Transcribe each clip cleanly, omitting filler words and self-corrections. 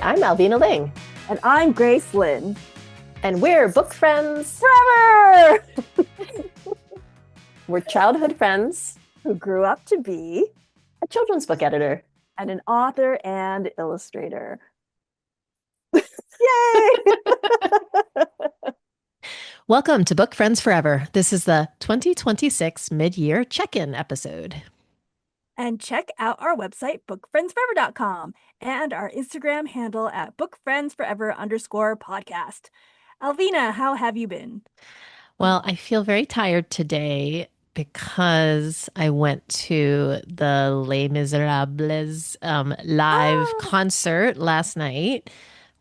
I'm Alvina Ling. And I'm Grace Lin. And we're book friends forever. We're childhood friends who grew up to be a children's book editor and an author and illustrator. Yay! Welcome to Book Friends Forever. This is the 2026 mid-year check-in episode. And check out our website, bookfriendsforever.com, and our Instagram handle at bookfriendsforever_podcast. Alvina, how have you been? Well, I feel very tired today because I went to the Les Miserables live concert last night,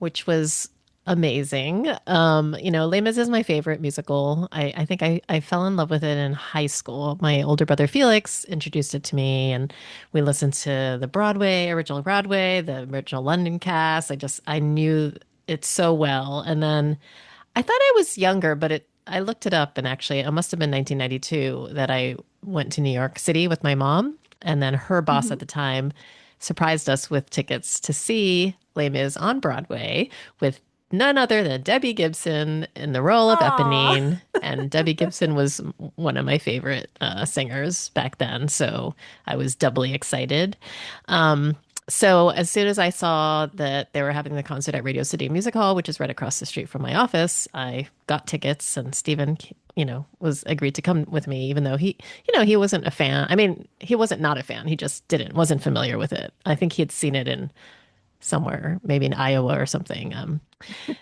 which was amazing. Les Mis is my favorite musical. I think I fell in love with it in high school. My older brother Felix introduced it to me, and we listened to the original Broadway, the original London cast. I knew it so well. And then I thought I was younger, but I looked it up, and actually it must have been 1992 that I went to New York City with my mom, and then her boss at the time surprised us with tickets to see Les Mis on Broadway with none other than Debbie Gibson in the role of Eponine. And Debbie Gibson was one of my favorite singers back then, so I was doubly excited. So as soon as I saw that they were having the concert at Radio City Music Hall, which is right across the street from my office, I got tickets, and Stephen, was agreed to come with me, even though he wasn't a fan. I mean, he wasn't not a fan. He just wasn't familiar with it. I think he had seen it in somewhere, maybe in Iowa or something.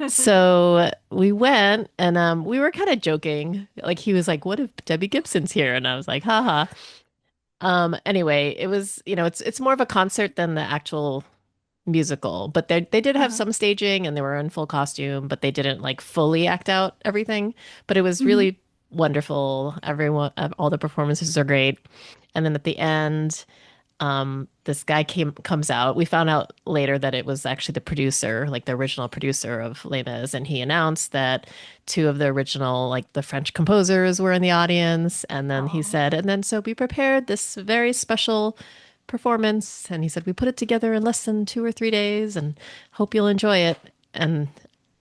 So we went, and we were kind of joking. Like, he was like, "What if Debbie Gibson's here?" And I was like, "Haha." Anyway, it was, it's more of a concert than the actual musical, but they did have some staging, and they were in full costume, but they didn't like fully act out everything. But it was really wonderful. Everyone, all the performances are great. And then at the end, this guy comes out. We found out later that it was actually the producer, like the original producer of Les Mis, and he announced that two of the original, like the French composers, were in the audience. And then he said, and then so we prepared this very special performance, and he said we put it together in less than 2 or 3 days, and hope you'll enjoy it. And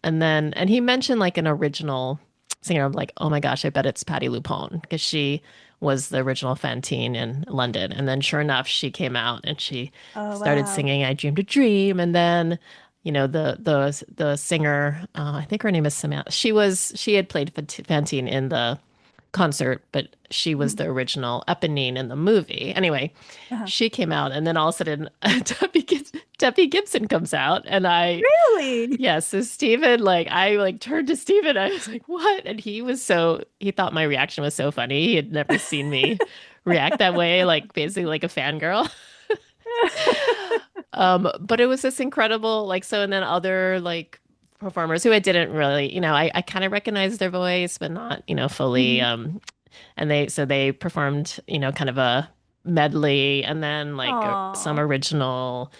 he mentioned like an original singer. I'm like, oh my gosh, I bet it's Patti LuPone, because she was the original Fantine in London. And then sure enough, she came out and she started singing I Dreamed a Dream. And then, the singer, I think her name is Samantha. She had played Fantine in the concert, but she was the original Eponine in the movie. Anyway, she came out, and then all of a sudden Debbie Gibson comes out, and Really? yeah, so Stephen, I turned to Stephen, I was like, what? And he thought my reaction was so funny. He had never seen me react that way, like basically like a fangirl. But it was this incredible, and then other performers who I didn't really, I kind of recognized their voice, but not, fully. And they performed, kind of a medley, and then some original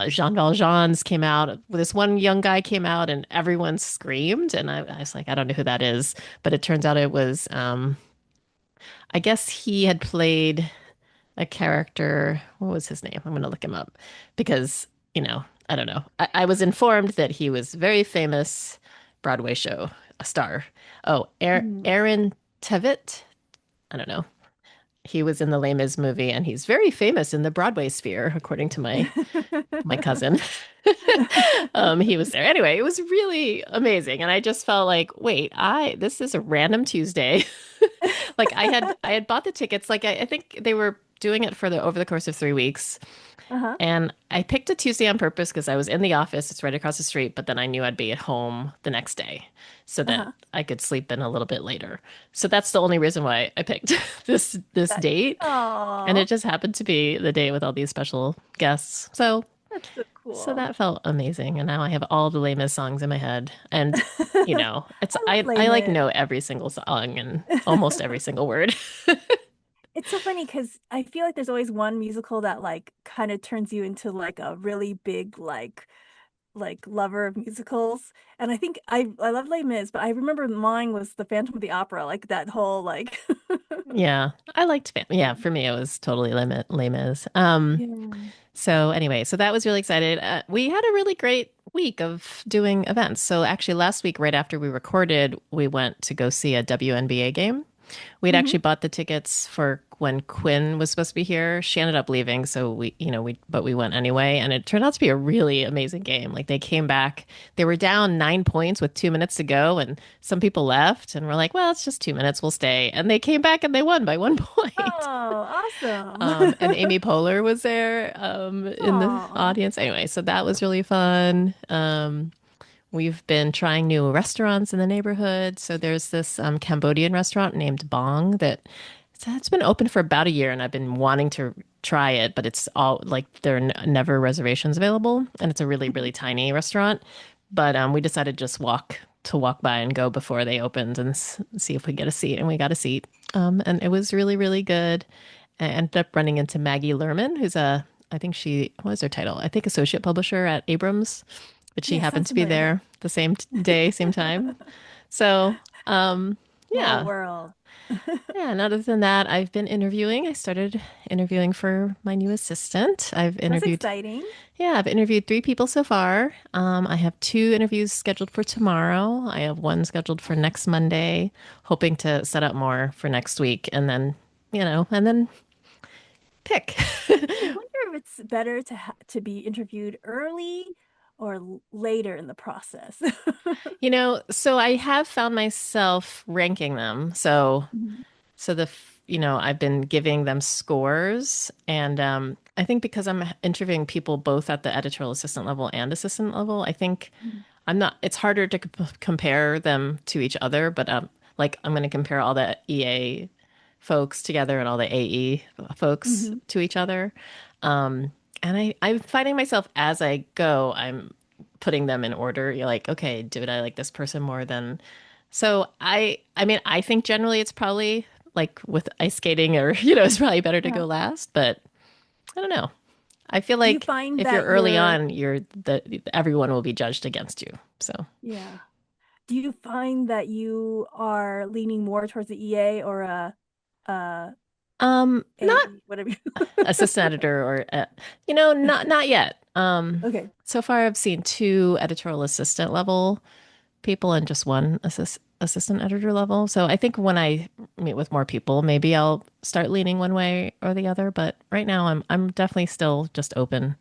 Jean Valjean's came out. This one young guy came out, and everyone screamed, and I was like, I don't know who that is, but it turns out it was, I guess he had played a character. What was his name? I'm going to look him up because, I don't know. I was informed that he was very famous Broadway show, a star. Oh, Aaron Tveit. I don't know. He was in the Les Mis movie, and he's very famous in the Broadway sphere, according to my cousin. He was there. Anyway, it was really amazing, and I just felt like, wait, this is a random Tuesday. Like I had bought the tickets. Like I think they were doing it over the course of 3 weeks. And I picked a Tuesday on purpose because I was in the office. It's right across the street, but then I knew I'd be at home the next day so that I could sleep in a little bit later. So that's the only reason why I picked this date. And it just happened to be the day with all these special guests. So that's so cool. So that felt amazing. And now I have all the Les Mis songs in my head. And I know every single song and almost every single word. It's so funny because I feel like there's always one musical that kind of turns you into a really big like lover of musicals, and I think I love Les Mis, but I remember mine was the Phantom of the Opera, like that whole like Yeah, I liked yeah, for me it was totally lame as. yeah. So anyway, so that was really excited. We had a really great week of doing events. So actually last week, right after we recorded, we went to go see a WNBA game. We'd Hmm. actually bought the tickets for when Quinn was supposed to be here. She ended up leaving, so but we went anyway, and it turned out to be a really amazing game. Like they came back, they were down 9 points with 2 minutes to go, and some people left, and we're like, well, it's just 2 minutes, we'll stay. And they came back and they won by 1 point. Oh, awesome. And Amy Poehler was there in the Aw. audience. Anyway, so that was really fun. We've been trying new restaurants in the neighborhood. So there's this Cambodian restaurant named Bong that it's been open for about a year, and I've been wanting to try it, but it's all like there are never reservations available, and it's a really, Mhm. really tiny restaurant. But we decided to just walk by and go before they opened and see if we get a seat, and we got a seat. And it was really, really good. I ended up running into Maggie Lerman, who's I think what was her title? I think associate publisher at Abrams, but she Yeah, happened sounds to be familiar. there the same day, same time. So, Small yeah. world. Yeah, and other than that, I've been interviewing. I started interviewing for my new assistant. That's exciting. I've interviewed 3 people so far. I have 2 interviews scheduled for tomorrow. I have one scheduled for next Monday, hoping to set up more for next week, and then, and then pick. I wonder if it's better to be interviewed early or later in the process. So I have found myself ranking them. Mhm. I've been giving them scores, and I think because I'm interviewing people both at the editorial assistant level and assistant level, I think Mhm. I'm not. It's harder to compare them to each other, but like I'm going to compare all the EA folks together and all the AE folks Mhm. to each other. And I'm finding myself as I go, I'm putting them in order. You're like, okay, did I like this person more than? So I mean, I think generally it's probably like with ice skating or, it's probably better to Uh-huh. go last, but I don't know. I feel Do you like find if you're that early on, everyone will be judged against you. So, yeah. Do you find that you are leaning more towards the EA or a not whatever you assistant editor or not yet. Okay. So far I've seen 2 editorial assistant level people and just one assistant editor level. So I think when I meet with more people, maybe I'll start leaning one way or the other. But right now, I'm definitely still just open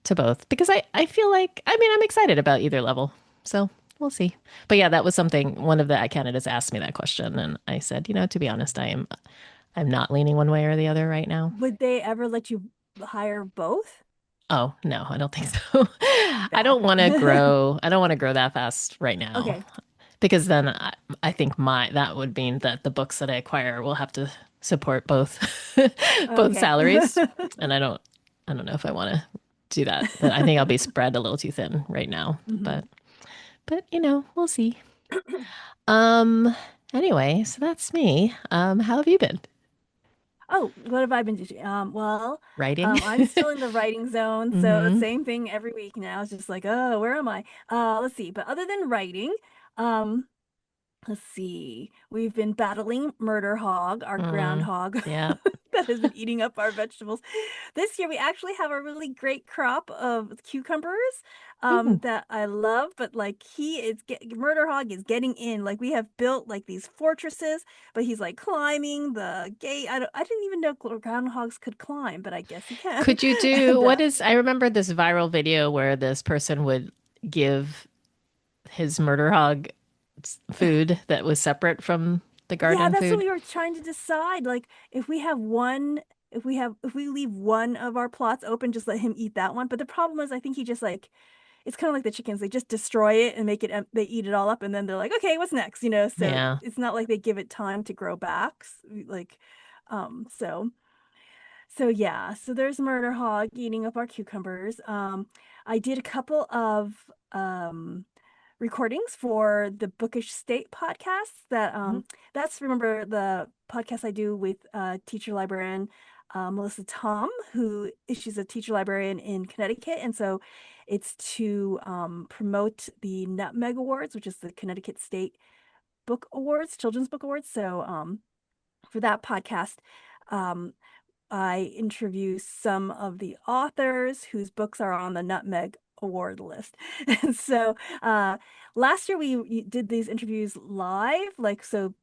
to both because I feel like I'm excited about either level. So we'll see. But yeah, that was something one of the candidates asked me that question, and I said, to be honest, I'm not leaning one way or the other right now. Would they ever let you hire both? Oh, no, I don't think so. I Yeah. don't want to grow. I don't want to grow that fast right now. Okay. Because then I think that would mean that the books that I acquire will have to support both both Okay. salaries, and I don't know if I want to do that. I think I'll be spread a little too thin right now, Mhm. but we'll see. Um anyway, so that's me. How have you been? Oh, what have I been doing? Writing? I'm still in the writing zone, so Mm-hmm. same thing every week now. It's just like, oh, where am I? Let's see. But other than writing, um, let's see. We've been battling Murder Hog, our Mm, groundhog yeah. that has been eating up our vegetables. This year we actually have a really great crop of cucumbers Ooh. that I love, but like Murder Hog is getting in. Like we have built like these fortresses, but he's like climbing the gate. I didn't even know groundhogs could climb, but I guess he can. Could you do And I remember this viral video where this person would give his murder hog food that was separate from the yeah, garden that's what food. we were trying to decide. Like, if we leave one of our plots open, just let him eat that one. But the problem is, I think he just like, it's kind of like the chickens. They just destroy it and they eat it all up, and then they're like, okay, what's next? So Yeah. it's not like they give it time to grow back. Like, um, so so yeah. So there's murder hog eating up our cucumbers. I did a couple of recordings for the Bookish State podcast. That's remember the podcast I do with teacher librarian Melissa Tom, who she's a teacher librarian in Connecticut, and so it's to promote the Nutmeg Awards, which is the Connecticut State Book Awards, Children's Book Awards. So for that podcast, um, I interview some of the authors whose books are on the Nutmeg Award list. And so last year we did these interviews live, like so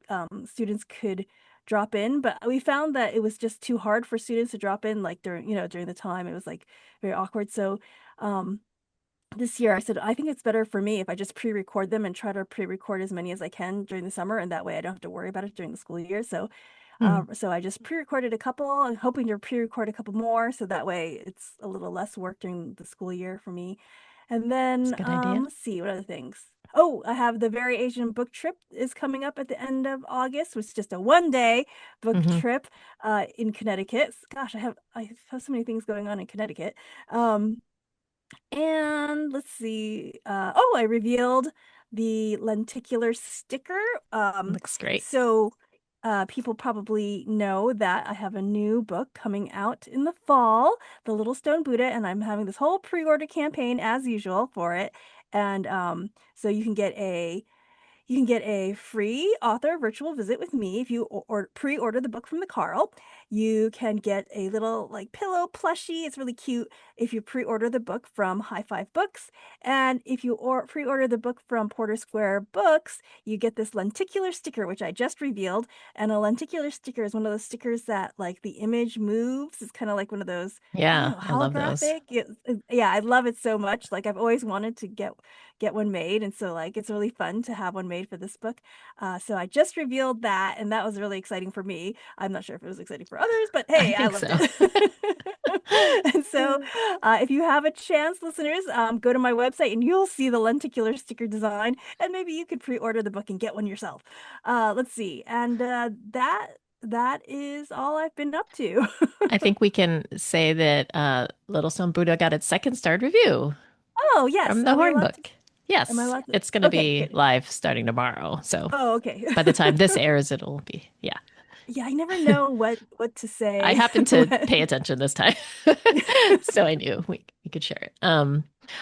students could drop in, but we found that it was just too hard for students to drop in like during the time. It was like very awkward. So um this year I said I think it's better for me if I just pre-record them and try to pre-record as many as I can during the summer, and that way I don't have to worry about it during the school year. So Hmm. so I just pre-recorded a couple. I'm hoping to pre-record a couple more, so that way it's a little less work during the school year for me. And That's a then good idea. let's see what other things. Oh, I have the Very Asian book trip is coming up at the end of August, which is just a 1 day book Hmm. trip in Connecticut. Gosh, I have so many things going on in Connecticut. Um, and let's see. Oh, I revealed the lenticular sticker. Um, Looks great. so people probably know that I have a new book coming out in the fall, The Little Stone Buddha, and I'm having this whole pre-order campaign as usual for it. And so you can get a free author virtual visit with me if you or pre-order the book from the Carl. You can get a little like pillow plushie. It's really cute if you pre-order the book from High Five Books. And if you pre-order the book from Porter Square Books, you get this lenticular sticker, which I just revealed. And a lenticular sticker is one of those stickers that like the image moves. It's kind of like one of those, I don't Yeah, know, I love those. holographic. Yeah, I love it so much. Like I've always wanted to get one made, and so like it's really fun to have one made for this book. So I just revealed that, and that was really exciting for me. I'm not sure if it was exciting for others, but I hey, I think loved so. it. And so if you have a chance, listeners, go to my website and you'll see the lenticular sticker design, and maybe you could pre-order the book and get one yourself. Let's see, and that is all I've been up to. I think we can say that Little Stone Buddha got its second starred review Oh yes, from the are we Horn allowed to? Book. Am I Yes, allowed to? it's going to Okay, be good. live starting tomorrow. So Oh, okay. by the time this airs, it'll be, yeah. Yeah, I never know what to I say happened to pay when. attention this time, so I knew we could share it.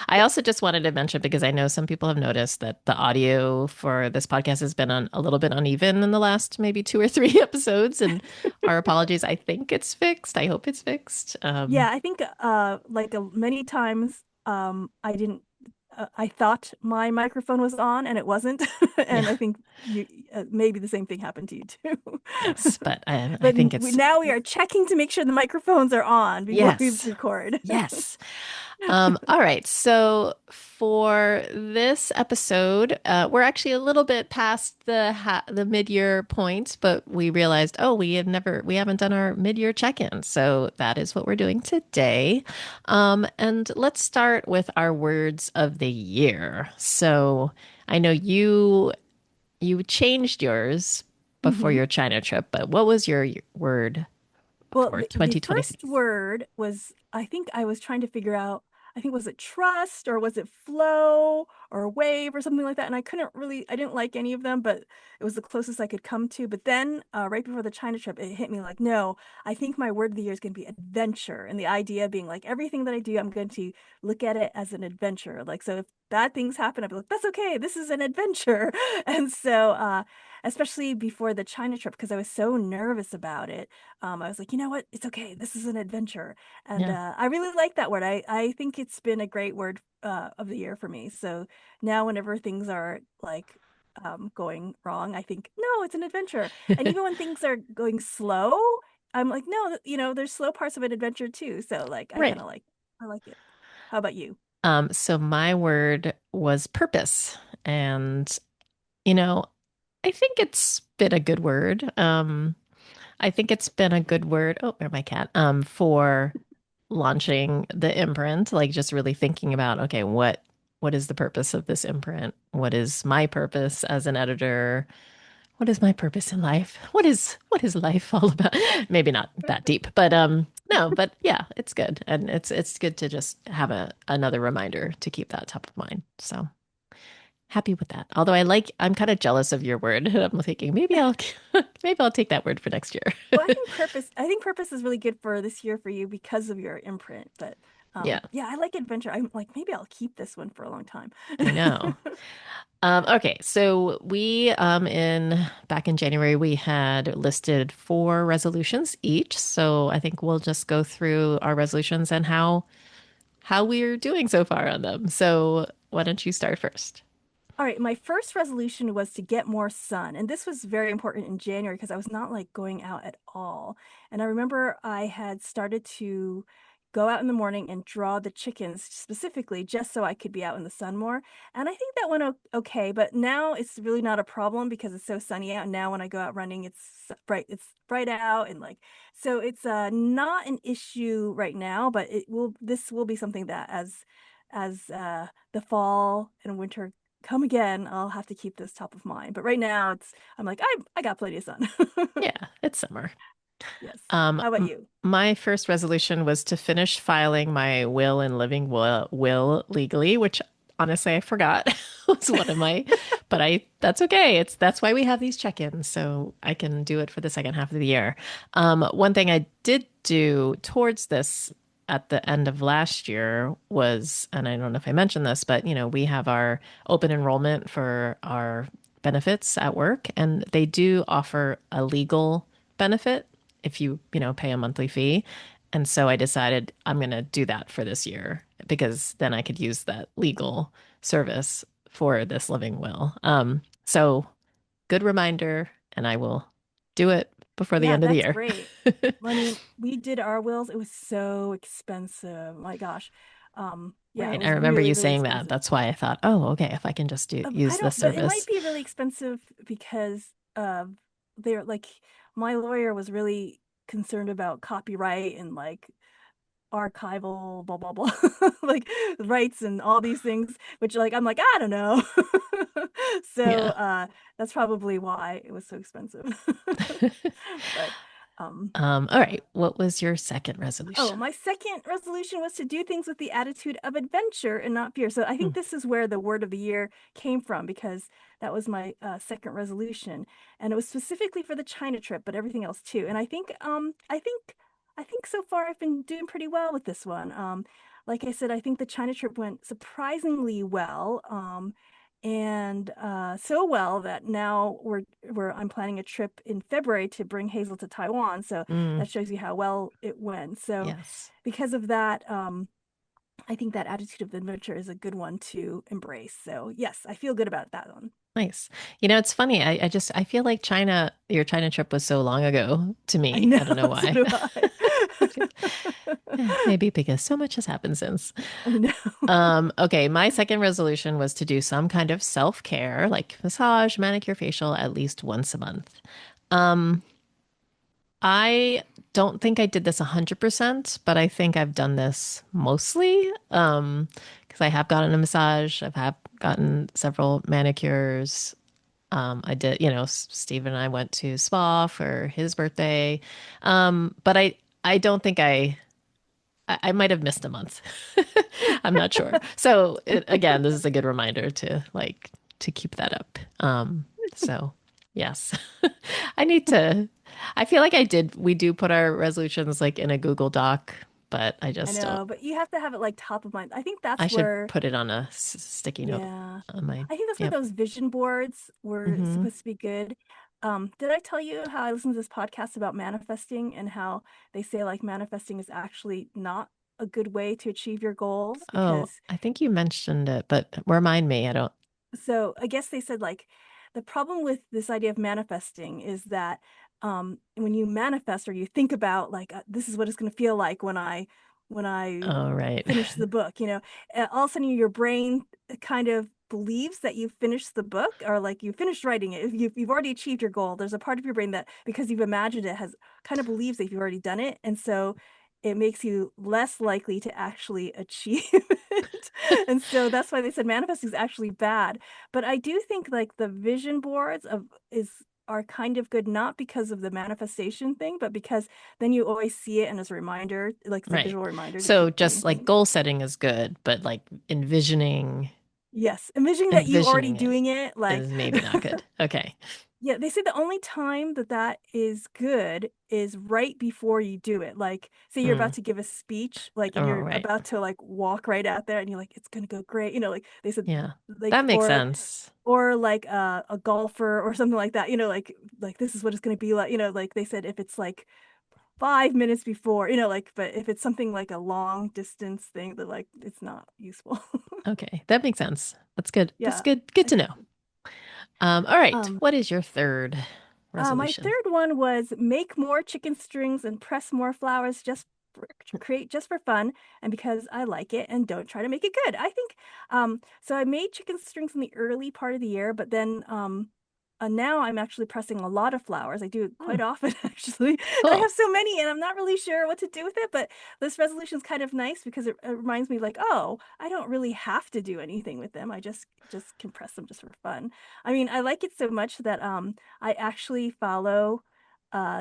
I also just wanted to mention because I know some people have noticed that the audio for this podcast has been a little bit uneven in the last maybe two or three episodes, and our apologies. I think it's fixed. I hope it's fixed. Yeah, I think like many times I didn't I thought my microphone was on and it wasn't. Yeah, And I think you maybe the same thing happened to you too. yes, but I But think it's now we are checking to make sure the microphones are on before we yes, record. yes. All right. So for this episode, we're actually a little bit past the mid-year point, but we realized, oh, we haven't done our mid-year check-in. So that is what we're doing today. And let's start with our words of the year. So I know you changed yours before Hmm. your China trip, but what was your word Well, for the first 2026? word was, I think I was trying to figure out, I think was it trust or was it flow or wave or something like that. And I didn't like any of them, but it was the closest I could come to. But then right before the China trip, it hit me like, no, I think my word of the year is going to be adventure. And the idea being like everything that I do, I'm going to look at it as an adventure. Like, so if bad things happen, I'd be like, that's okay. This is an adventure. And so, especially before the China trip, because I was so nervous about it, I was like, you know what? It's okay. This is an adventure. And Yeah. I really like that word. I think it's been a great word of the year for me. So now whenever things are like going wrong, I think, no, it's an adventure. And even when things are going slow, I'm like, no, there's slow parts of an adventure too. So like Right. I like it. How about you? So my word was purpose. And, you know, I think it's been a good word. I think it's been a good word. Oh, where's my cat? For launching the imprint, like just really thinking about, okay, what is the purpose of this imprint? What is my purpose as an editor? What is my purpose in life? What is life all about? Maybe not that deep, but no, but yeah, it's good. And it's good to just have another reminder to keep that top of mind. So happy with that. Although I'm kind of jealous of your word. I'm thinking maybe I'll take that word for next year. Well, I think purpose is really good for this year for you because of your imprint. But Yeah, yeah, I like adventure. I'm like, maybe I'll keep this one for a long time. I know. Okay, so we in back in January we had listed four resolutions each. So I think we'll just go through our resolutions and how we're doing so far on them. So why don't you start first? All right, my first resolution was to get more sun. And this was very important in January because I was not like going out at all. And I remember I had started to go out in the morning and draw the chickens specifically just so I could be out in the sun more. And I think that went okay, but now it's really not a problem because it's so sunny out. Now when I go out running, it's bright out and like so it's not an issue right now, but this will be something that as the fall and winter come again, I'll have to keep this top of mind. But right now, I'm like I got plenty of sun. Yeah, it's summer. Yes. Um, How about m- you? my first resolution was to finish filing my will and living will legally, which honestly I forgot was one of my, but that's okay. That's why we have these check-ins, so I can do it for the second half of the year. One thing I did do towards this at the end of last year was, and I don't know if I mentioned this, but we have our open enrollment for our benefits at work, and they do offer a legal benefit if you pay a monthly fee. And so I decided I'm going to do that for this year because then I could use that legal service for this living will. So good reminder, and I will do it before the Yeah, end of the that's year. great. I mean, we did our wills. It was so expensive. My gosh. Yeah, it Right. I was remember really, you really saying that. expensive. That's why I thought, oh, okay, if I can just I use don't, this but it might service. be really expensive because they're like my lawyer was really concerned about copyright and like archival blah blah blah like rights and all these things which like I'm like I don't know so Yeah. that's probably why it was so expensive but um All yeah. right. What was your second Oh, resolution? my second resolution was to do things with the attitude of adventure and not fear. So I Hmm. think this is where the word of the year came from because that was my second resolution, and it was specifically for the China trip, but everything else too. And I think so far I've been doing pretty well with this one. Like I said, I think the China trip went surprisingly well. And so well that now I'm planning a trip in February to bring Hazel to Taiwan. So Mm, that shows you how well it went. So yes. because of that, I think that attitude of adventure is a good one to embrace. So yes, I feel good about that one. Nice. It's funny. I feel like your China trip was so long ago to I me. know, I don't know so why. do I. Maybe because so much has happened since. I know. Okay, my second resolution was to do some kind of self-care, like massage, manicure, facial, at least once a month. Um, I don't think I did this 100%, but I think I've done this mostly. Because I have gotten a massage, have gotten several manicures. I did, Steve and I went to spa for his birthday. But I don't think I might have missed a month. I'm not sure. So again, this is a good reminder to keep that up. So yes, I need to. I feel like we do put our resolutions like in a Google Doc, but I I just don't. know, but you have to have it like top of mind. I think I that's should where, put it on a sticky note yeah, on my. I think that's where Yep. those vision boards were Hmm. supposed to be good. Did I tell you how I listened to this podcast about manifesting and how they say like manifesting is actually not a good way to achieve your goals Oh, because I think you mentioned it, but remind me. I don't. so I guess they said like the problem with this idea of manifesting is that when you manifest or you think about like this is what it's going to feel like when I Oh, right. finish the book, all of a sudden your brain kind of believes that you've finished the book or like you finished writing it. If you've already achieved your goal, there's a part of your brain that because you've imagined it has kind of believes that you've already done it, and so it makes you less likely to actually achieve it. And so that's why they said manifesting is actually bad. But I do think like the vision boards of is are kind of good, not because of the manifestation thing, but because then you always see it and as a reminder, like it's a Right. visual reminder to So keep just doing like things. goal setting is good, but like envisioning. Yes, envisioning that you already Envisioning it doing it, like, is maybe not good. Okay. yeah, they say the only time that that is good is right before you do it. Like, say you're Mm. about to give a speech, like, and Oh, you're right. about to like walk right out there, and you're like, it's gonna go great. Like they said, Yeah. like, That makes sense. or like a golfer or something like that. Like this is what it's gonna be like. Like they said, if it's like 5 minutes before, like, but if it's something like a long distance thing, that like it's not useful. Okay. That makes sense. That's good. That's Yeah, good. Good I to think know. so. All right. Um, What is your third my resolution? third one was make more chicken strings and press more flowers to create just for fun and because I like it and don't try to make it good. I think so I made chicken strings in the early part of the year, but then now I'm actually pressing a lot of flowers. I do it Hmm, quite often actually. And I cool. have so many and I'm not really sure what to do with it, but this resolution is kind of nice because it reminds me like, oh, I don't really have to do anything with them. I just can press them just for fun. I mean, I like it so much that I actually follow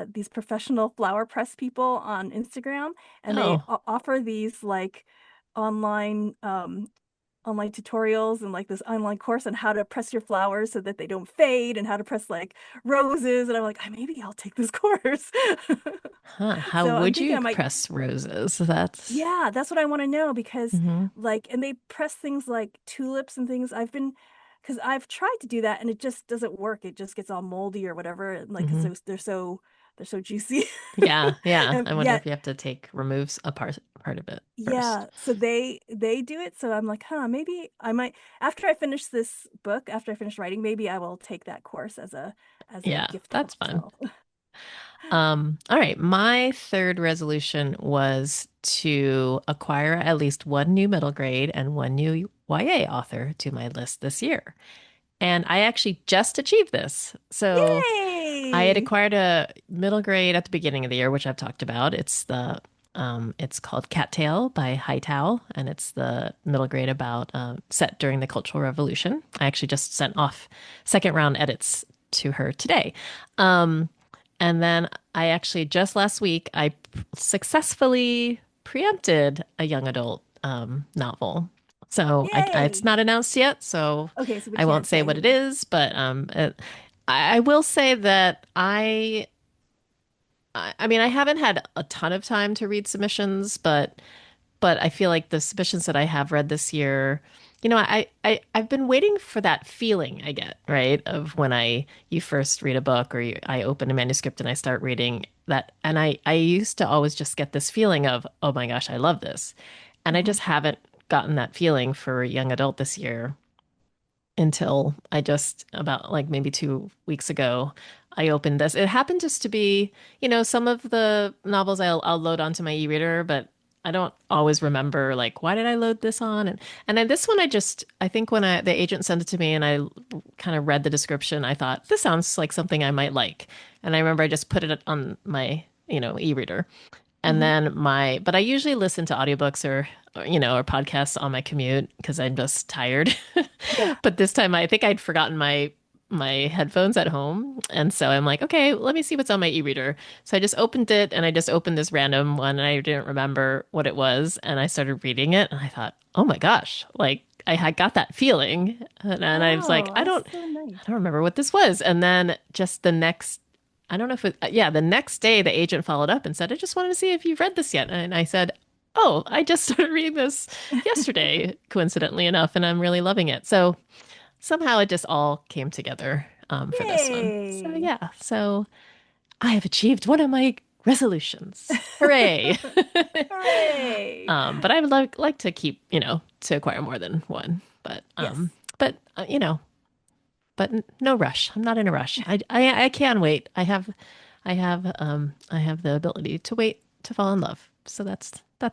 these professional flower press people on Instagram, and they Oh, offer these like online online tutorials and like this online course on how to press your flowers so that they don't fade and how to press like roses. And I'm like, maybe I'll take this course. huh. How So I'm would thinking you I might, press roses? That's yeah, that's what I want to know because hmm like, and they press things like tulips and things. Because I've tried to do that and it just doesn't work. It just gets all moldy or whatever. And like, because hmm they're so juicy. Yeah, yeah. And I wonder yeah, if you have to take removes a part of it first. yeah. So they do it. So I'm like, maybe I might after I finish this book, after I finish writing, maybe I will take that course as a Yeah, gift for that's fun. myself. All right. My third resolution was to acquire at least one new middle grade and one new YA author to my list this year. And I actually just achieved this. So I had Yay! acquired a middle grade at the beginning of the year, which I've talked about. It's called Cattail by Hightow, and it's the middle grade about set during the Cultural Revolution. I actually just sent off second round edits to her today. Um, and then I actually just last week I successfully preempted a young adult novel. So it's Yay! not announced yet, so Okay, so we I won't can't say say what it who. is, but I will say that I mean, I haven't had a ton of time to read submissions, but I feel like the submissions that I have read this year, I've been waiting for that feeling I get, right? Of when you first read a book or I open a manuscript and I start reading that, and I used to always just get this feeling of, oh my gosh, I love this, and I Hmm. just haven't gotten that feeling for young adult this year until I just about like maybe 2 weeks ago, I opened this. It happened just to be, some of the novels I'll load onto my e-reader, but I don't always remember like why did I load this on and then this one I think when the agent sent it to me and I kind of read the description, I thought this sounds like something I might like. And I remember I just put it on my, e-reader. And Hmm. then but I usually listen to audiobooks or podcasts on my commute because I'm just tired. Yeah. But this time I think I'd forgotten my headphones at home. And so I'm like, okay, let me see what's on my e-reader. So I just opened it and I just opened this random one and I didn't remember what it was. And I started reading it and I thought, oh my gosh, like I had got that feeling. And I was like, Oh, that's so nice. I don't remember what this was. And then just I don't know if yeah, the next day the agent followed up and said, I just wanted to see if you've read this yet. And I said, oh, I just started reading this yesterday, coincidentally enough, and I'm really loving it. So somehow it just all came together for this one. So Yay! yeah, so I have achieved one of my resolutions. Hooray! Hooray! But I would like to keep, to acquire more than one. Yes, But no rush. I'm not in a rush. I can wait. I have the ability to wait to fall in love. So that's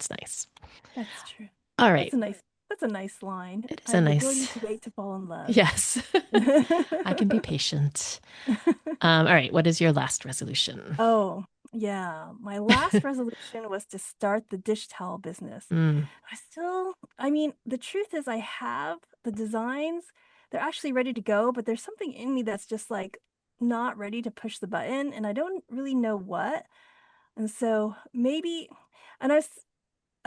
nice. that's true. All That's right. a nice that's a nice line. It I is a have the ability nice to wait to fall in love. yes. I can be patient. All right. What is your last resolution? Oh, yeah. My last resolution was to start the dish towel business. Mm, I mean, the truth is, I have the designs. They're actually ready to go, but there's something in me that's just like not ready to push the button, and I don't really know what. And so maybe, and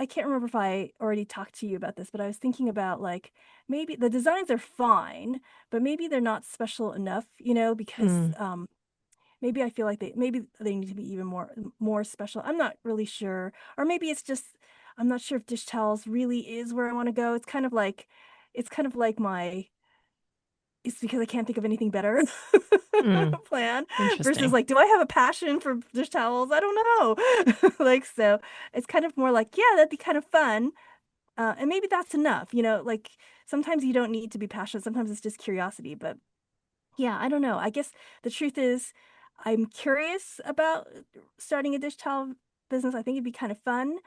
I can't remember if I already talked to you about this, but I was thinking about like maybe the designs are fine, but maybe they're not special enough, because Mm, maybe I feel like maybe they need to be even more special. I'm not really sure. Or maybe it's just I'm not sure if dish towels really is where I want to go. It's kind of like my it's because I can't think of anything better mm, plan versus interesting. like, do I have a passion for dish towels? I don't know. Like, so it's kind of more like, yeah, that'd be kind of fun. And maybe that's enough, like sometimes you don't need to be passionate. Sometimes it's just curiosity. But yeah, I don't know. I guess the truth is I'm curious about starting a dish towel business. I think it'd be kind of fun,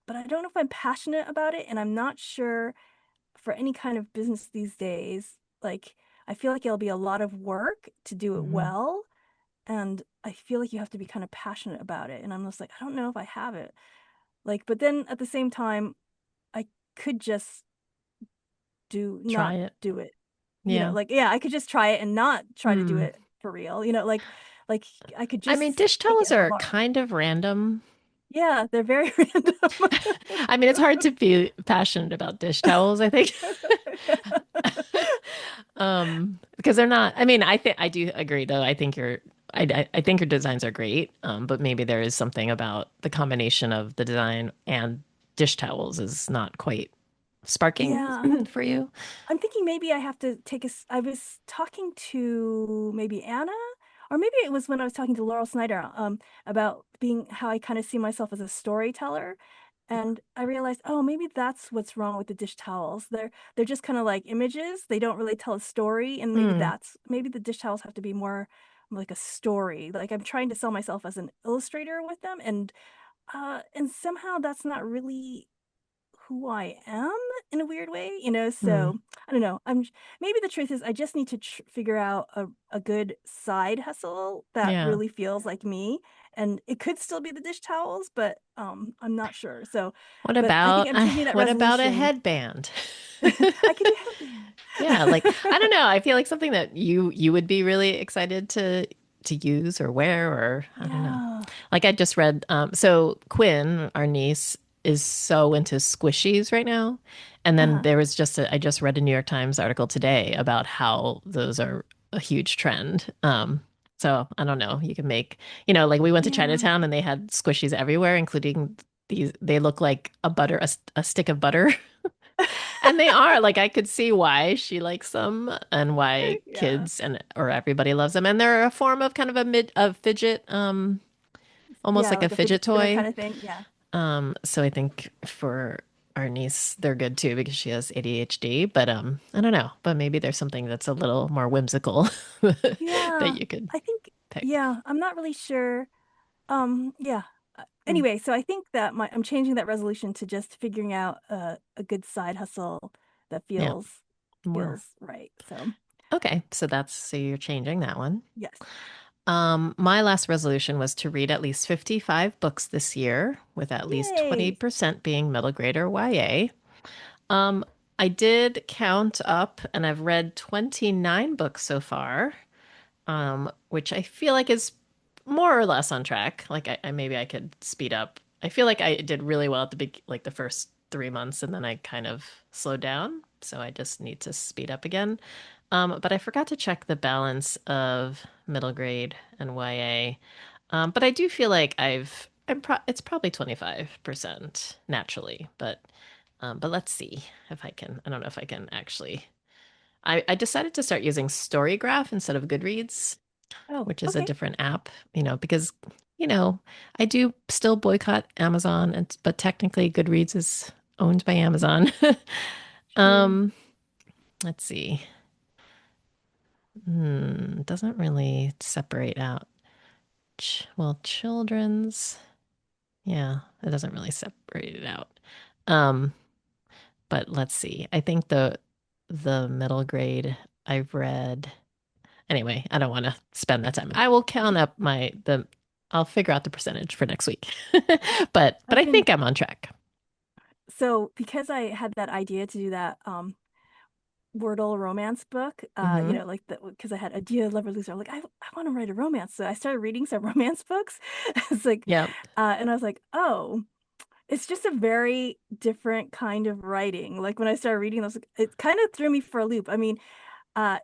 but I don't know if I'm passionate about it. And I'm not sure for any kind of business these days, like I feel like it'll be a lot of work to do it Hmm. well. And I feel like you have to be kind of passionate about it. And I'm just like, I don't know if I have it. Like, but then at the same time, I could just do Try not it. do it. Yeah. Like yeah, I could just try it and not try to do Hmm. it for real. Like I could I mean, just dish take it towels as a are lark. kind of random. Yeah, they're very random. I mean, it's hard to be passionate about dish towels, I think. Because they're not, I mean, I do agree though. I think your designs are great. But maybe there is something about the combination of the design and dish towels is not quite sparking Yeah. for you. I'm thinking maybe I have to I was talking to maybe Anna, or maybe it was when I was talking to Laurel Snyder, about being how I kind of see myself as a storyteller. And I realized, oh, maybe that's what's wrong with the dish towels. They're just kind of like images. They don't really tell a story. And Mm, maybe the dish towels have to be more like a story. Like I'm trying to sell myself as an illustrator with them, and somehow that's not really who I am in a weird way, mm, so I don't know. Maybe the truth is I just need to figure out a good side hustle that yeah. really feels like me. And it could still be the dish towels, but I'm not sure. So, but I think I'm changing that What about a resolution. headband? I could do headband. Yeah, like I don't know. I feel like something that you would be really excited to use or wear or I don't know. Yeah. Like I just read so Quinn, our niece, is so into squishies right now. And then Uh-huh. there was I just read a New York Times article today about how those are a huge trend. So I don't know. You can make, like we went to Yeah. Chinatown and they had squishies everywhere, including they look like a stick of butter. And they are like I could see why she likes them and why Yeah. kids and or everybody loves them. And they're a form of kind of a fidget, almost Yeah, like a like a fidget fidget spinner toy. kind of thing. Yeah. So I think for our niece, they're good too because she has ADHD. But I don't know. But maybe there's something that's a little more whimsical that Yeah. you could I think pick. yeah, I'm not really sure. Yeah. Hmm. Anyway, so I think that I'm changing that resolution to just figuring out a good side hustle that Yeah, feels more. right. So, Okay, so you're changing that one. yes. My last resolution was to read at least 55 books this year, with at least Yay. 20% being middle grade or YA. Um, I did count up and I've read 29 books so far, which I feel like is more or less on track. Like I maybe I could speed up. I feel like I did really well at the big, like the first 3 months, and then I kind of slowed down. So I just need to speed up again. But I forgot to check the balance of middle grade and YA. But I do feel like it's probably 25% naturally, but let's see if I can. I don't know if I can actually. I decided to start using Storygraph instead of Goodreads, Oh, which is a okay. different app, because, you know, I do still boycott Amazon, but technically Goodreads is owned by Amazon. True. um, let's see. Doesn't really separate out. Well, children's, yeah, it doesn't really separate it out. Um, but let's see. I think the middle grade I've read. Anyway, I don't want to spend that time. I will count up I'll figure out the percentage for next week. But I've I been think I'm on track. so because I had that idea to do that Wordle romance book, Hmm. like because I had a Dear Lover Loser. I'm like, I want to write a romance. So I started reading some romance books. It's like, Yeah. and I was like, oh. it's just a very different kind of writing. Like when I started reading those, it kind of threw me for a loop. I mean,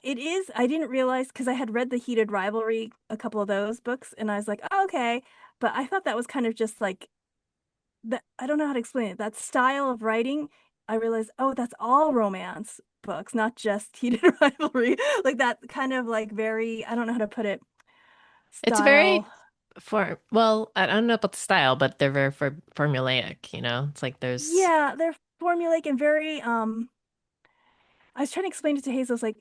it is, I didn't realize because I had read The Heated Rivalry, a couple of those books, and I was like, oh, okay. But I thought that was kind of just like that. I don't know how to explain it. That style of writing, I realized, oh, that's all romance books, not just Heated Rivalry. Like that kind of like very, I don't know how to put it, It's style. very well, I don't know about the style, but they're very formulaic, you know? It's like there's Yeah, they're formulaic and very, I was trying to explain it to Hazel. It's like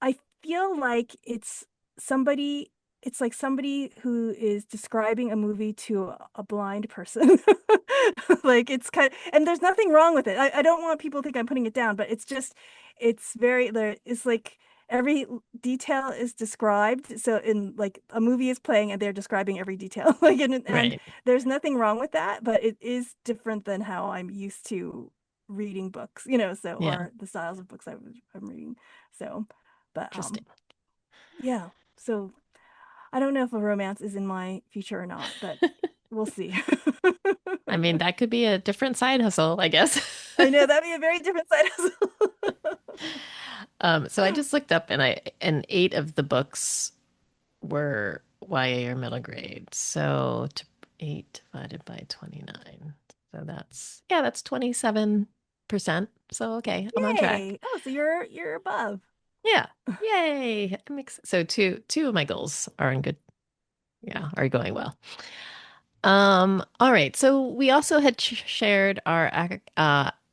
I feel like somebody it's like somebody who is describing a movie to a blind person. Like it's kind of, and there's nothing wrong with it. I don't want people to think I'm putting it down, but it's just it's very there it's like every detail is described. So in like a movie is playing and they're describing every detail. Like and right. there's nothing wrong with that, but it is different than how I'm used to reading books, so Yeah, or the styles of books I'm reading. So, but interesting. yeah. So I don't know if a romance is in my future or not, but we'll see. I mean, that could be a different side hustle, I guess. I know that'd be a very different side hustle. So I just looked up and eight of the books were YA or middle grade. So eight divided by 29. So that's 27%. So okay, I'm on track. Yay. Oh, so you're above. Yeah. Yay. So two of my goals are in good, yeah, are going well. All right. So we also had shared our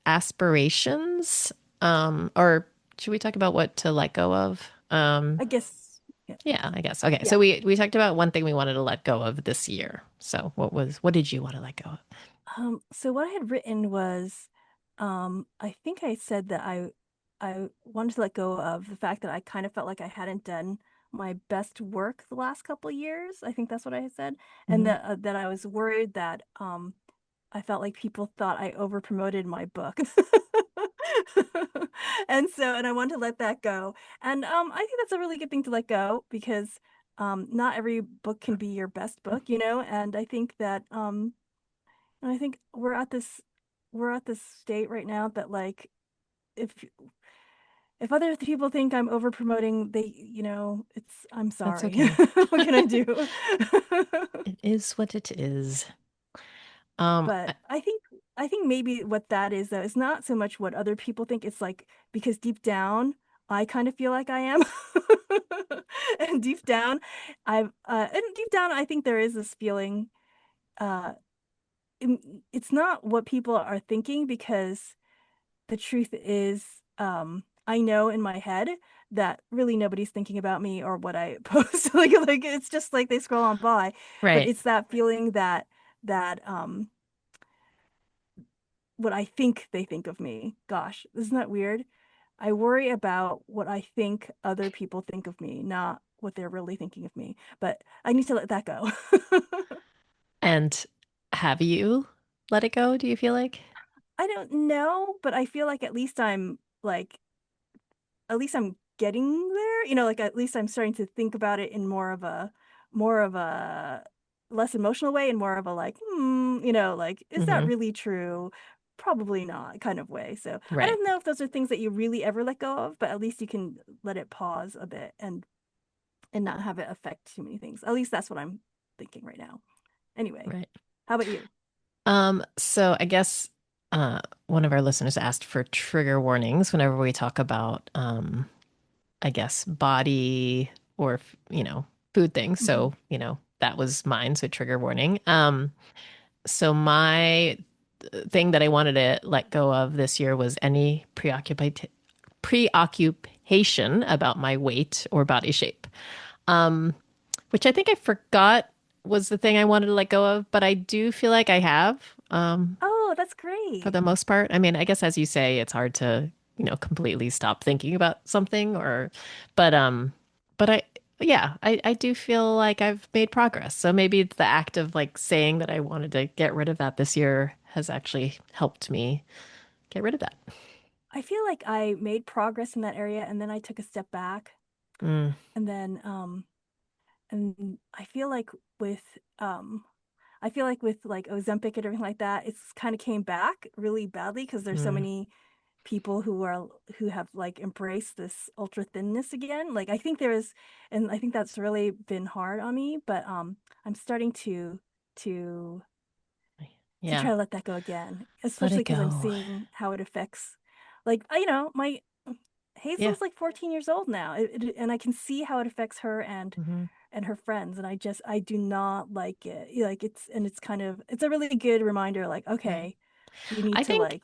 aspirations. Or should we talk about what to let go of? I guess. Yeah. Yeah, I guess. Okay. So Yeah. we talked about one thing we wanted to let go of this year. So what did you want to let go of? So what I had written was, I think I said that I wanted to let go of the fact that I kind of felt like I hadn't done my best work the last couple of years. I think that's what I had said, and Hmm. that I was worried that I felt like people thought I over promoted my book. And I want to let that go. And I think that's a really good thing to let go because not every book can be your best book. And I think we're at this state right now that like if if other people think I'm over promoting, it's I'm That's sorry. okay. What can I do? It is what it is. But I think maybe what that is though is not so much what other people think. It's like because deep down I kind of feel like I am. And deep down I think there is this feeling uh it's not what people are thinking because the truth is I know in my head that really nobody's thinking about me or what I post. Like it's just like they scroll on by, but Right. it's that feeling that what I think they think of me. Gosh, isn't that weird? I worry about what I think other people think of me, not what they're really thinking of me. But I need to let that go. And have you let it go, do you feel like? I don't know, but I feel like at least I'm getting there. Like at least I'm starting to think about it in more of a less emotional way and more of a like, like, is that Hmm. really true? Probably not kind of way. So I Right. don't know if those are things that you really ever let go of, but at least you can let it pause a bit and not have it affect too many things. At least that's what I'm thinking right now. Anyway, Right. how about you? So I guess one of our listeners asked for trigger warnings whenever we talk about I guess body or food things. Hmm. So, that was mine, so trigger warning. So my thing that I wanted to let go of this year was any preoccupation about my weight or body shape. Which I think I forgot was the thing I wanted to let go of, but I do feel like I have, Oh, that's for great. the most part. I mean, I guess as you say, it's hard to, completely stop thinking about something but but yeah, I do feel like I've made progress. So maybe the act of like saying that I wanted to get rid of that this year has actually helped me get rid of that. I feel like I made progress in that area and then I took a step back Mm, and then and I feel like with um I feel like with like Ozempic and everything like that, it's kind of came back really badly because there's so Mm, many people who have like embraced this ultra thinness again. Like I think there's, and I think that's really been hard on me, but I'm starting to to yeah. try to let that go again, Let especially it because I'm go. seeing how it affects, like, my Yeah. Hazel's like 14 years old now, and I can see how it affects her Hmm. and her friends, and I do not like it. Like it's kind of it's a really good reminder, like, Right. okay, you need I to think like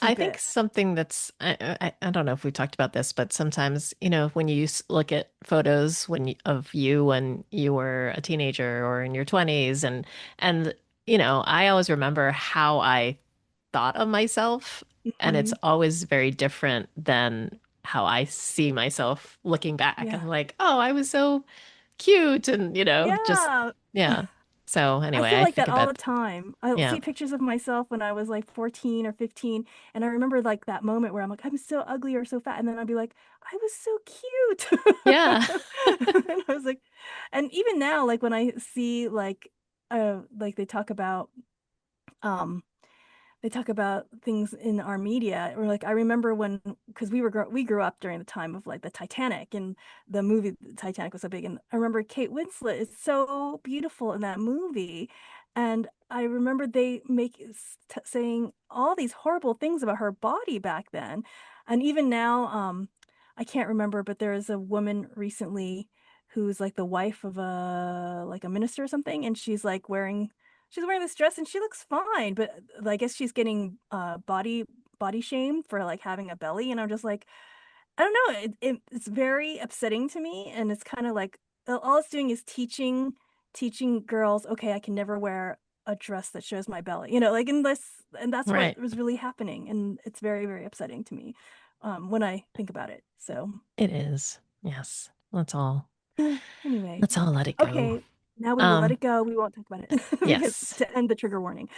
I keep think it. something that's I don't know if we've talked about this, but sometimes, when you look at photos of you when you were a teenager or in your 20s and I always remember how I thought of myself, and it's Hmm. always very different than how I see myself looking back. Yeah. I'm like, "Oh, I was so cute," and just Yeah. yeah. So I anyway, feel I like think that all the about time. I'll yeah. see pictures of myself when I was like 14 or 15, and I remember like that moment where I'm like, I'm so ugly or so fat, and then I'd be like, I was so cute. Yeah. And I was like, and even now, like when I see like um they talk about things in our media, or like I remember when, because we grew up during the time of like the Titanic, and the movie Titanic was so big, and I remember Kate Winslet is so beautiful in that movie, and I remember they saying all these horrible things about her body back then, and even now, I can't remember, but there is a woman recently who's like the wife of a minister or something, and she's wearing this dress and she looks fine, but I guess she's getting body shamed for like having a belly, and I'm just like, I don't know, it's very upsetting to me, and it's kind of like all it's doing is teaching girls, okay, I can never wear a dress that shows my belly, like, and that's what Right. was really happening, and it's very, very upsetting to me when I think about it. So It is. Yes. anyway, Let's all let it go. okay, now we will let Um, it go. We won't talk about it because yes. to end the trigger warning.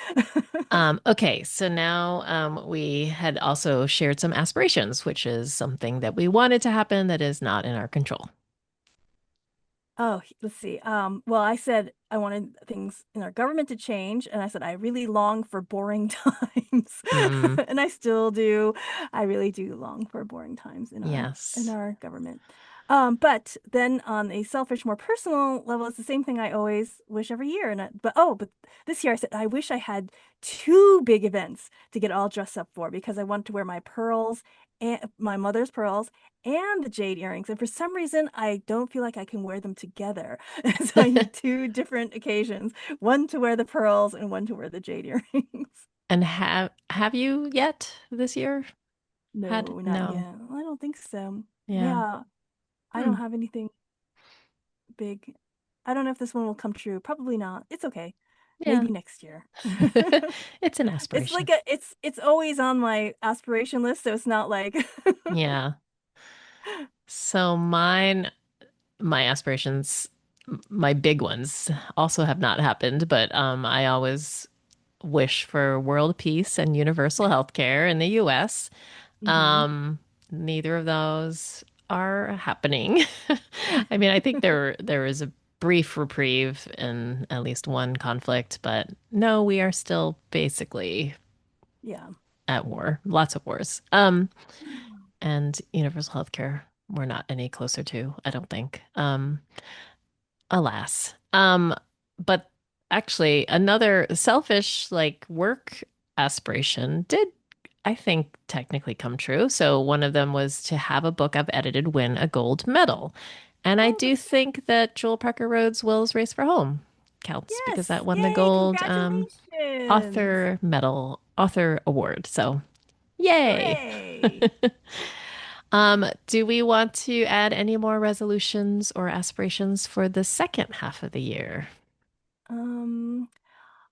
Okay, so now we had also shared some aspirations, which is something that we wanted to happen that is not in our control. Oh, let's see. Well, I said I wanted things in our government to change, and I said I really long for boring times. Mm, And I still do. I really do long for boring times in yes. our government. But then on a selfish, more personal level, it's the same thing I always wish every year. But this year I said I wish I had two big events to get all dressed up for, because I want to wear my pearls and my mother's pearls and the jade earrings. And for some reason, I don't feel like I can wear them together. So I need two different occasions, one to wear the pearls and one to wear the jade earrings. And have you yet this year had No, not no. yet. I don't think so. Yeah. Yeah, I don't Hmm. have anything big. I don't know if this one will come true. Probably not. It's okay. Yeah. Maybe next year. It's an It's aspiration. like it's always on my aspiration list, so it's not like Yeah. So my aspirations, my big ones also have not happened, but I always wish for world peace and universal health care in the US. hmm. Um, Neither of those are happening. I mean, I think there is a brief reprieve in at least one conflict, but no, we are still basically Yeah. at war, lots of wars. And universal health care, we're not any closer to, I don't think. Alas. But actually, another selfish, like, work aspiration did, I think, technically come true. So one of them was to have a book I've edited win a gold medal. And I Oh, do that's think that Joel Parker Rhodes' Will's Race for Home counts because yes. that won the Yay, gold congratulations. author award. So yay. Hooray. Do we want to add any more resolutions or aspirations for the second half of the year? Um,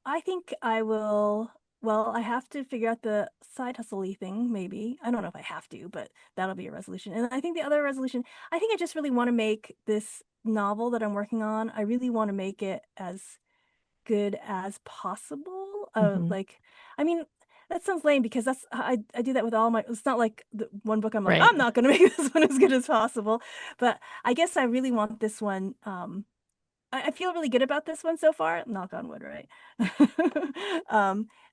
I think I will. Well, I have to figure out the side hustle thing, maybe. I don't know if I have to, but that'll be a resolution. And I think the other resolution, I think I just really want to make this novel that I'm working on, I really want to make it as good as possible. Hmm. Like, I mean, that sounds lame because I do that with all my. It's not like the one book I'm like, Right. I'm not going to make this one as good as possible, but I guess I really want this one. I feel really good about this one so far. Knock on wood, right?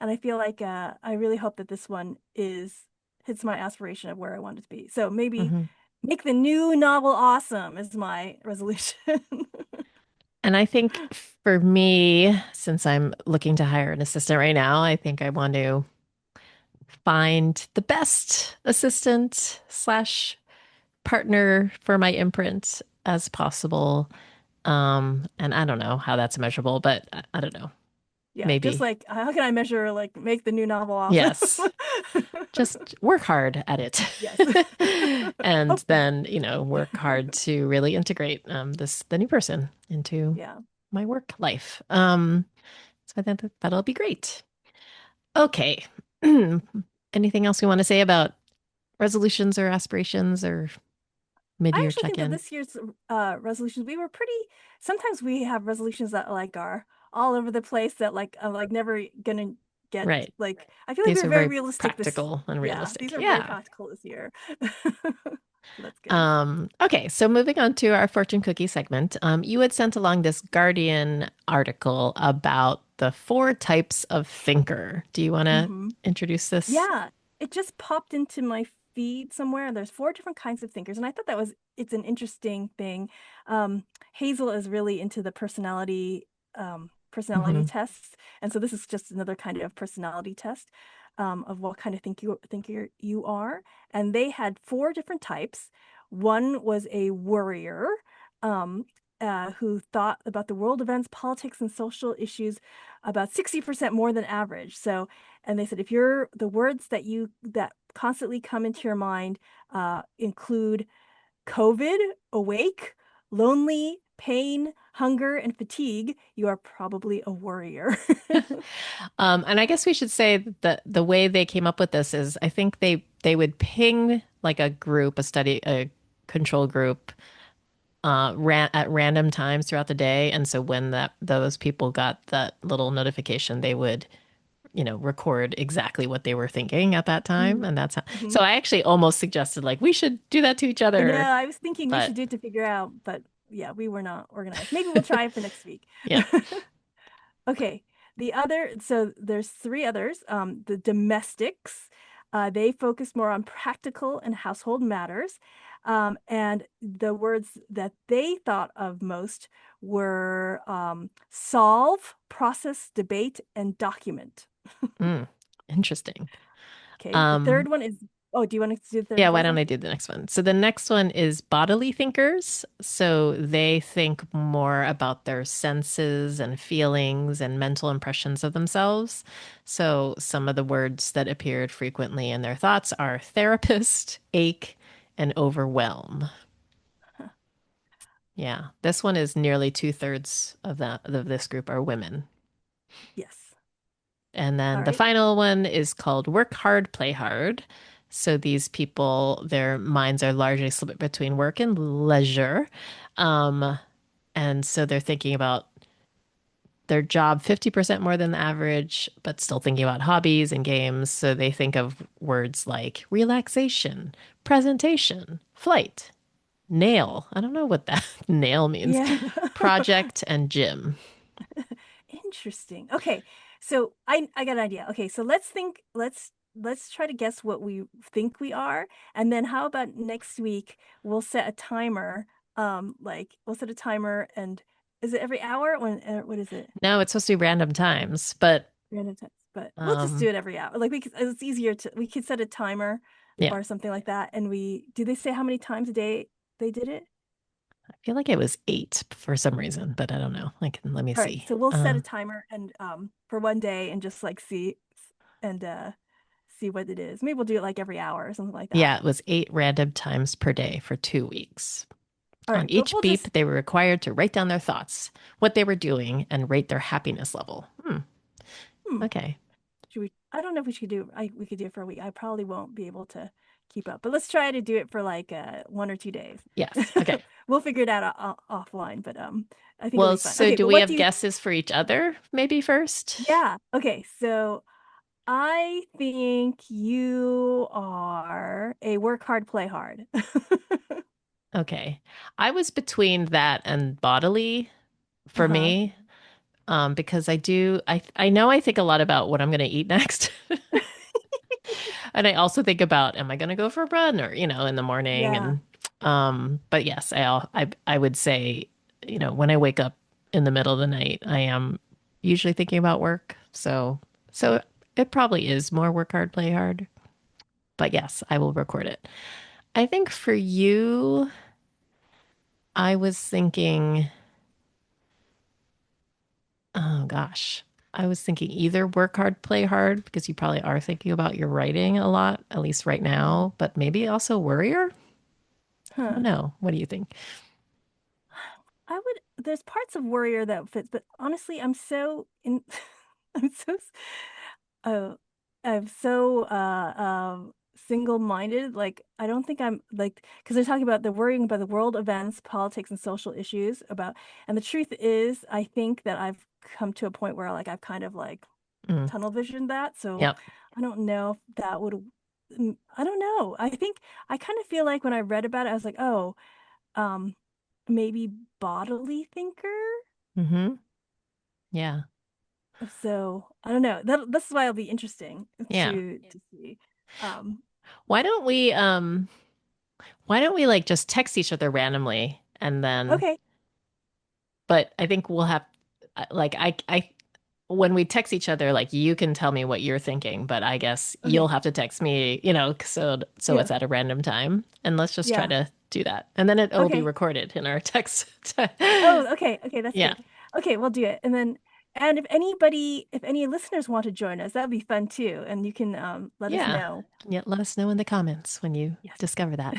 And I feel like I really hope that this one is hits my aspiration of where I want it to be. So maybe Hmm. make the new novel awesome is my resolution. And I think for me, since I'm looking to hire an assistant right now, I think I want to find the best assistant slash partner for my imprint as possible. And I don't know how that's measurable, but I don't know. Yeah, just Maybe. like how can I measure like make the new novel awesome? Yes. Just work hard at it. Yes. And Hopefully. then, work hard to really integrate the new person into Yeah. my work life. So I think that'll be great. Okay. Anything else you want to say about resolutions or aspirations or I mid-year actually think that check-in? this year's resolutions we were pretty sometimes we have resolutions that like are all over the place that like never gonna get Right. like I feel like we These were are very very realistic this practical and yeah, these realistic. are very Yeah. practical this year. So that's good. Okay, so moving on to our fortune cookie segment, you had sent along this Guardian article about the four types of thinker. Do you want to Hmm. introduce this? Yeah, it just popped into my feed somewhere. There's four different kinds of thinkers, and I thought that was it's an interesting thing. Hazel is really into the personality Hmm. tests, and so this is just another kind of personality test of what kind of thinker you are. And they had four different types. One was a worrier. Um, who thought about the world events, politics, and social issues about 60% more than average. So and they said if you're the words that constantly come into your mind include COVID, awake, lonely, pain, hunger, and fatigue, you are probably a worrier. And I guess we should say that the way they came up with this is I think they would ping like a group, a control group, at random times throughout the day, and so when that those people got that little notification, they would record exactly what they were thinking at that time. And that's how, Mm-hmm. so I actually almost suggested like we should do that to each I know. other. I was thinking we should But do it to figure out, but yeah, we were not organized. Maybe we'll try it for next week. yeah. Okay. So there's three others. The domestics, they focus more on practical and household matters. And the words that they thought of most were solve, process, debate, and document. Mm, interesting. Okay. The Um, third one is, oh, do you want to do the third yeah, one why first don't then? I do the next one? So the next one is bodily thinkers. So they think more about their senses and feelings and mental impressions of themselves. So some of the words that appeared frequently in their thoughts are therapist, ache, and overwhelm. Huh. Yeah, this one is nearly two-thirds of this group are women. Yes. And All then the right. final one is called work hard, play hard. So these people, their minds are largely split between work and leisure. Um, and so they're thinking about their job 50% more than the average, but still thinking about hobbies and games. So they think of words like relaxation, presentation, flight, nail. I don't know what that nail means. Yeah. Project and gym. Interesting. Okay. So I got an idea. Okay, so let's try to guess what we think we are. And then how about next week we'll set a timer. Like we'll set a timer and is it every hour? What is it? No, it's supposed to be random times, but Random times. But we'll just do um, it every hour. Like it's easier to we could set a timer yeah. or something like that. And we do they say how many times a day they did it? I feel like it was eight for some reason, but I don't know. Let me All right, see. so we'll set a timer and for one day and just like and see what it is. Maybe we'll do it like every hour or something like that. Yeah, it was eight random times per day for 2 weeks. All On right, but each we'll just beep, they were required to write down their thoughts, what they were doing, and rate their happiness level. hmm, Okay. should we I don't know if we should do we could do it for a week. I probably won't be able to keep up. But let's try to do it for like 1 or 2 days. Yes. Okay. We'll figure it out offline, but I think it'll Well, be fun. so Okay, do but we what have do you guesses for each other, maybe first? Yeah. Okay, so I think you are a work hard, play hard. Okay. I was between that and bodily. for Uh-huh. me, because I know I think a lot about what I'm going to eat next. And I also think about, am I going to go for a run or, in the morning? Yeah. And, but yes, I would say, when I wake up in the middle of the night, I am usually thinking about work. So it probably is more work hard, play hard. But yes, I will record it. I think for you, I was thinking, oh gosh, I was thinking either work hard, play hard, because you probably are thinking about your writing a lot, at least right Yeah. now, but maybe also worrier. I don't Huh. know. What do you think? There's parts of Warrior that fits, but honestly, I'm so in, I'm so, uh, I'm so, single-minded. Like, I don't think I'm like, because they're talking about the worrying about the world events, politics, and social issues and the truth is, I think that I've come to a point where like I've kind of like Mm, tunnel visioned that. So yep. I don't know if that would, I don't know. I think I kind of feel like when I read about it, I was like, oh, um, maybe bodily thinker. Mm-hmm. Yeah. So I don't know. This is why it'll be interesting Yeah. to see. Um, Why don't we like just text each other randomly and then okay, but I think we'll have like I when we text each other, like you can tell me what you're thinking, but I guess you'll okay, have to text me, so yeah, it's at a random time. And let's just try yeah, to do that. And then it'll be okay. recorded in our text. Oh, okay, okay, that's Yeah. good. Okay, we'll do it. And if any listeners want to join us, that'd be fun too. And you can let us Yeah. know. Yeah. Let us know in the comments when you Yes. discover that.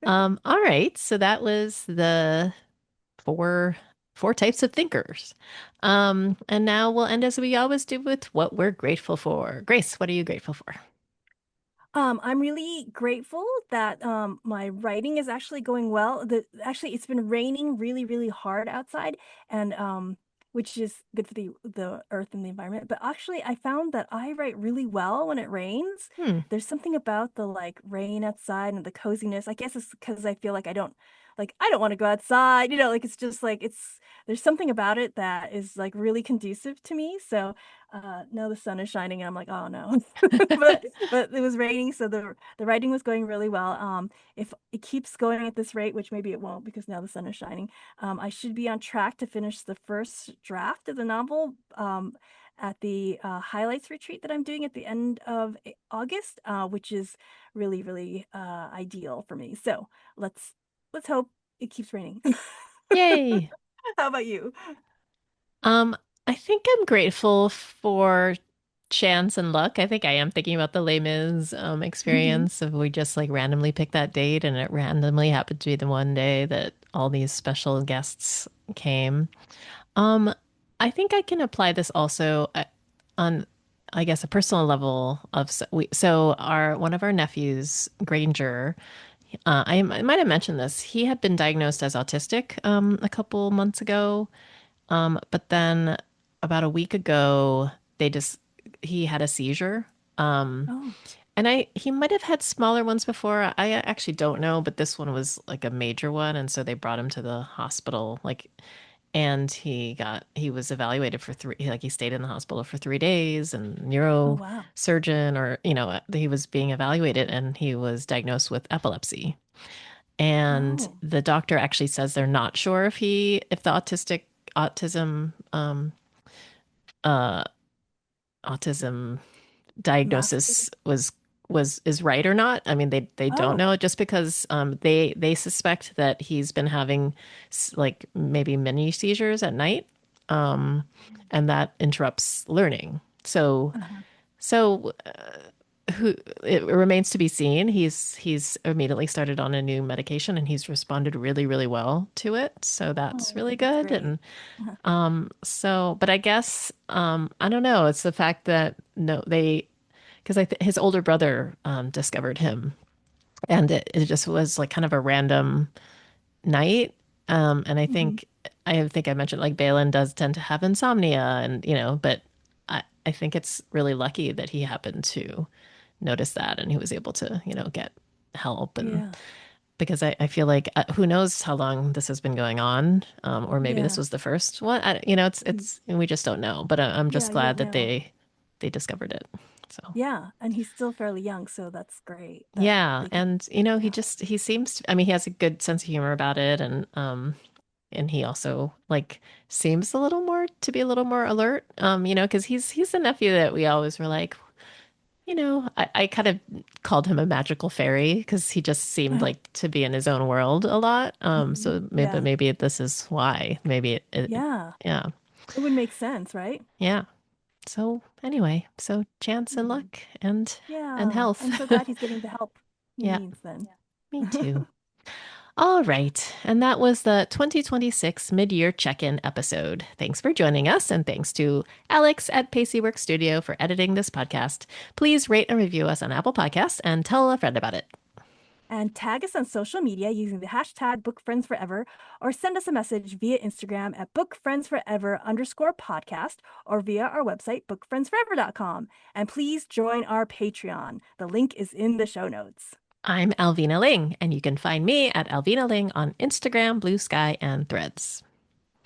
All right. So that was the four four types of thinkers. And now we'll end as we always do with what we're grateful for. Grace, what are you grateful for? I'm really grateful that my writing is actually going well. Actually, it's been raining really, really hard outside, and which is good for the earth and the environment. But actually, I found that I write really well when it rains. Hmm. There's something about the like rain outside and the coziness. I guess it's because I feel like I don't want to go outside. Like it's just like it's there's something about it that is like really conducive to me. So now the sun is shining and I'm like, oh no. But it was raining, so the writing was going really well. If it keeps going at this rate, which maybe it won't because now the sun is shining, I should be on track to finish the first draft of the novel at the highlights retreat that I'm doing at the end of August, which is really, really ideal for me. So let's hope it keeps raining. Yay. How about you? Um, I think I'm grateful for chance and luck. I think I am thinking about the Les Mis Hmm. experience of we just like randomly picked that date and it randomly happened to be the one day that all these special guests came. Um, I think I can apply this also on, I guess, a personal level of so our one of our nephews, Granger. I might have mentioned this. He had been diagnosed as autistic a couple months ago, but then about a week ago, they just he had a seizure. Um, Oh, and he might have had smaller ones before. I actually don't know, but this one was like a major one, and so they brought him to the hospital. And he was evaluated for he stayed in the hospital for 3 days, and oh wow. neurosurgeon or he was being evaluated, and he was diagnosed with epilepsy. And Oh, the doctor actually says they're not sure if the autism uh autism mask. diagnosis was is right or not. I mean, they don't Oh, know just because they suspect that he's been having like maybe mini seizures at night, um, and that interrupts learning. uh-huh. So who it remains to be seen. He's immediately started on a new medication and he's responded really really well to it. So that's Oh, really that's good. great. And Uh-huh. but I guess I don't know. It's the fact that no, because his older brother discovered him, and it just was like kind of a random night. And Hmm. I think I mentioned like Balin does tend to have insomnia, and but I think it's really lucky that he happened to notice that and he was able to get help. And Yeah. because I feel like who knows how long this has been going on, or maybe this Yeah. was the first one. Mhm. It's we just don't know. But I'm Yeah, just you glad don't that know. they discovered it. So Yeah, and he's still fairly young, so that's great that yeah, they can and help. he seems to, I mean, he has a good sense of humor about it, and he also like seems a little more to be a little more alert, because he's the nephew that we always were like, I kind of called him a magical fairy because he just seemed like to be in his own world a lot. Mhm. So Yeah. maybe this is why. Maybe Yeah. yeah, It would make sense, right? yeah. So anyway, so chance and Hmm. luck and Yeah. health. I'm so glad he's getting the help he Yeah, needs then. me too. All right. And that was the 2026 mid-year check-in episode. Thanks for joining us, and thanks to Alex at Paceyworks Studio for editing this podcast. Please rate and review us on Apple Podcasts and tell a friend about it. And tag us on social media using the hashtag BookFriendsForever, or send us a message via Instagram at BookFriendsForever_podcast, or via our website, BookFriendsForever.com. And please join our Patreon. The link is in the show notes. I'm Alvina Ling, and you can find me at Alvina Ling on Instagram, Blue Sky, and Threads.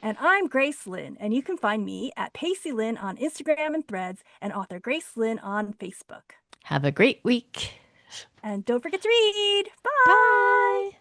And I'm Grace Lin, and you can find me at Pacey Lin on Instagram and Threads, and author Grace Lin on Facebook. Have a great week. And don't forget to read. Bye! Bye.